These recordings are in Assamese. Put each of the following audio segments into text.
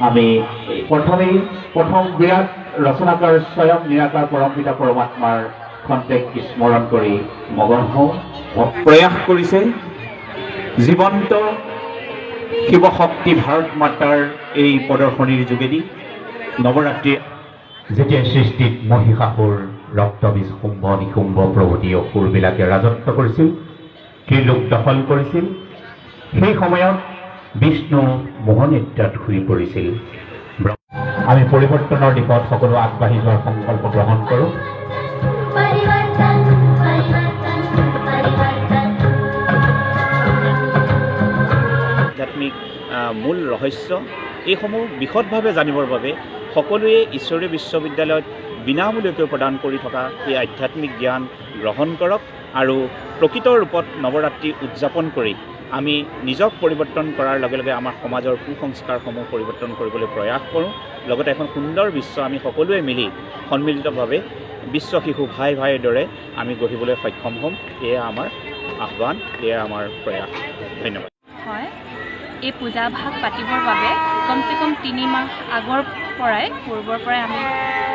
আমি প্ৰথম বিৰাট ৰচনাকাৰ স্বয়ং নিৰাকাৰ পৰমপিতা পৰমাত্মাৰ খন্তেক স্মৰণ কৰি মগন হওঁ। প্ৰয়াস কৰিছে জীৱন্ত শিৱশক্তি ভাৰত মাতাৰ এই প্ৰদৰ্শনীৰ যোগেদি নৱৰাত্ৰি যেতিয়া সৃষ্টিত মহিষাসুৰ ৰক্তবীজ শুম্ভ নিশুম্ভ প্ৰভৃতি অসুৰবিলাকে ৰাজত্ব কৰিছিল, ত্ৰিলোক দখল কৰিছিল, সেই সময়ত বিষ্ণু মোহনিদ্ৰাত শুই পৰিছিল। আমি পৰিৱৰ্তনৰ দিশত সকলো আগবাঢ়ি যোৱাৰ সংকল্প গ্ৰহণ কৰোঁ। আধ্যাত্মিক মূল ৰহস্য এইসমূহ বিশদভাৱে জানিবৰ বাবে সকলোৱে ঈশ্বৰীয় বিশ্ববিদ্যালয়ত বিনামূলীয়াকৈ প্ৰদান কৰি থকা এই আধ্যাত্মিক জ্ঞান গ্ৰহণ কৰক আৰু প্ৰকৃত ৰূপত নৱৰাত্ৰি উদযাপন কৰি আমি নিজক পৰিৱৰ্তন কৰাৰ লগে লগে আমাৰ সমাজৰ কুসংস্কাৰসমূহ পৰিৱৰ্তন কৰিবলৈ প্ৰয়াস কৰোঁ। লগতে এখন সুন্দৰ বিশ্ব আমি সকলোৱে মিলি সন্মিলিতভাৱে বিশ্ব শিশু ভাই ভাইৰ দৰে আমি গঢ়িবলৈ সক্ষম হ'ম। এয়া আমাৰ আহ্বান, এয়া আমাৰ প্ৰয়াস। ধন্যবাদ। হয়, এই পূজাভাগ পাতিবৰ বাবে কমচে কম 3 মাহ পূৰ্বৰ পৰাই আমি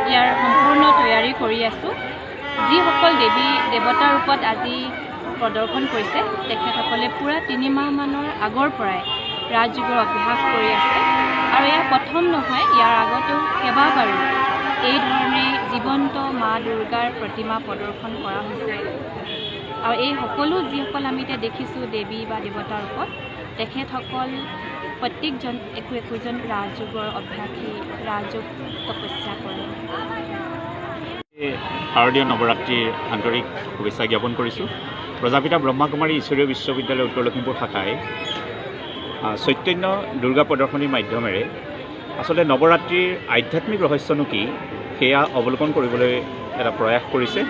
ইয়াৰ সম্পূৰ্ণ তৈয়াৰী কৰি আছোঁ। যিসকল দেৱী দেৱতাৰ ৰূপত আজি প্ৰদৰ্শন কৰিছে তেখেতসকলে পূৰা 3 মাহমানৰ আগৰ পৰাই ৰাজযোগৰ অভ্যাস কৰি আছে আৰু এয়া প্ৰথম নহয়, ইয়াৰ আগতেও কেইবাবাৰো এই ধৰণে জীৱন্ত মা দুৰ্গাৰ প্ৰতিমা প্ৰদৰ্শন কৰা হৈছে। আৰু এই সকলো যিসকল আমি এতিয়া দেখিছোঁ দেৱী বা দেৱতাৰ ৰূপত, তেখেতসকল প্ৰত্যেকজন একোজন ৰাজযোগৰ অভ্যাসী, ৰাজযোগ তপস্যা কৰে। শাৰদীয় নৱৰাত্ৰিৰ আন্তৰিক শুভেচ্ছা জ্ঞাপন কৰিছোঁ। প্ৰজাপিতা ব্ৰহ্মাকুমাৰী ঈশ্বৰীয় বিশ্ববিদ্যালয় উত্তৰ লখিমপুৰ শাখাই চৈতন্য দুৰ্গা প্ৰদৰ্শনীৰ মাধ্যমেৰে আচলতে নৱৰাত্ৰিৰ আধ্যাত্মিক ৰহস্যনো কি সেয়া অৱলোকন কৰিবলৈ এটা প্ৰয়াস কৰিছে।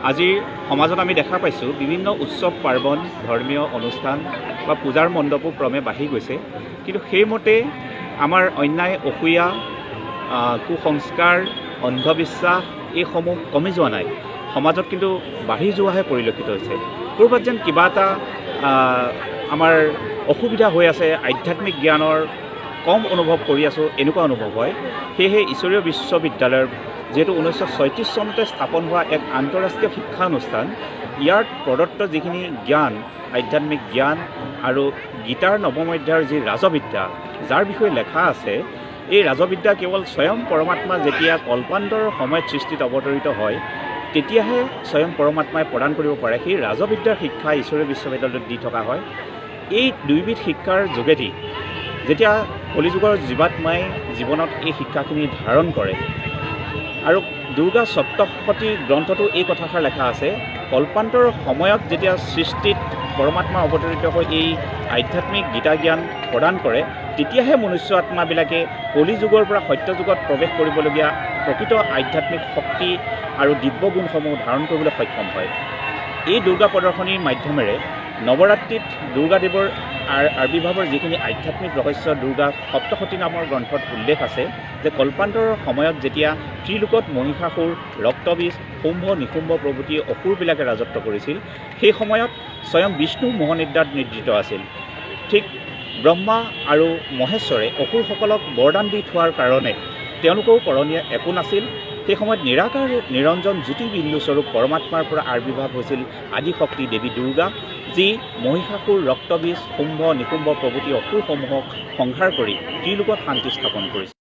আজি সমাজত আমি দেখা পাইছোঁ বিভিন্ন উৎসৱ পাৰ্বণ, ধৰ্মীয় অনুষ্ঠান বা পূজাৰ মণ্ডপো ক্ৰমে বাঢ়ি গৈছে, কিন্তু সেইমতে আমাৰ অন্যায় অসূয়া কুসংস্কাৰ অন্ধবিশ্বাস এইসমূহ কমি যোৱা নাই, সমাজত কিন্তু বাঢ়ি যোৱাহে পৰিলক্ষিত হৈছে। ক'ৰবাত যেন কিবা এটা আমাৰ অসুবিধা হৈ আছে, আধ্যাত্মিক জ্ঞানৰ কম অনুভৱ কৰি আছোঁ, এনেকুৱা অনুভৱ হয়। সেয়েহে ঈশ্বৰীয় বিশ্ববিদ্যালয়ৰ যিহেতু 1936 চনতে স্থাপন হোৱা এক আন্তঃৰাষ্ট্ৰীয় শিক্ষানুষ্ঠান, ইয়াৰ প্ৰদত্ত যিখিনি জ্ঞান, আধ্যাত্মিক জ্ঞান আৰু গীতাৰ নৱম অধ্যায়ৰ যি ৰাজবিদ্যা, যাৰ বিষয়ে লেখা আছে, এই ৰাজবিদ্যা কেৱল স্বয়ং পৰমাত্মা যেতিয়া কল্পান্তৰৰ সময়ত সৃষ্টিত অৱতৰিত হয় তেতিয়াহে স্বয়ং পৰমাত্মাই প্ৰদান কৰিব পাৰে। সেই ৰাজবিদ্যাৰ শিক্ষা ঈশ্বৰীয় বিশ্ববিদ্যালয়ত দি থকা হয়। এই দুইবিধ শিক্ষাৰ যোগেদি যেতিয়া কলিযুগৰ জীৱাত্মাই জীৱনত এই শিক্ষাখিনি ধাৰণ কৰে, আৰু দুৰ্গা সপ্তশতী গ্ৰন্থটো এই কথাষাৰ লেখা আছে, কল্পান্তৰ সময়ত যেতিয়া সৃষ্টিত পৰমাত্মা অৱতৰিত হৈ এই আধ্যাত্মিক গীতা জ্ঞান প্ৰদান কৰে, তেতিয়াহে মনুষ্য আত্মাবিলাকে কলিযুগৰ পৰা সত্যযুগত প্ৰৱেশ কৰিবলগীয়া প্ৰকৃত আধ্যাত্মিক শক্তি আৰু দিব্যগুণসমূহ ধাৰণ কৰিবলৈ সক্ষম হয়। এই দুৰ্গা প্ৰদৰ্শনীৰ মাধ্যমেৰে নৱৰাত্ৰিত দুৰ্গাদেৱৰ আবিৰ্ভাৱৰ যিখিনি আধ্যাত্মিক ৰহস্য দুৰ্গা সপ্তশতী নামৰ গ্ৰন্থত উল্লেখ আছে, যে কল্পান্তৰৰ সময়ত যেতিয়া ত্ৰিলোকত মহিষাসুৰ ৰক্তবীজ শুম্ভ নিশুম্ভ প্ৰভৃতি অসুৰবিলাকে ৰাজত্ব কৰিছিল, সেই সময়ত স্বয়ং বিষ্ণু মোহনিদ্ৰাত নিদ্ৰিত আছিল। ঠিক ব্ৰহ্মা আৰু মহেশ্বৰে অসুৰসকলক বৰদান দি থোৱাৰ কাৰণে তেওঁলোকেও কৰণীয় একো নাছিল। সেই সময়ত নিৰাকাৰ নিৰঞ্জন জ্যোতিবিন্দুস্বৰূপ পৰমাত্মাৰ পৰা আবিৰ্ভাৱ হৈছিল আদিশক্তি দেৱী দুৰ্গা, যি মহিষাসুৰ ৰক্তবীজ শুম্ভ নিশুম্ভ প্ৰভৃতি অসুৰসমূহক সংহাৰ কৰি ত্ৰিলোকত শান্তি স্থাপন কৰিছিল।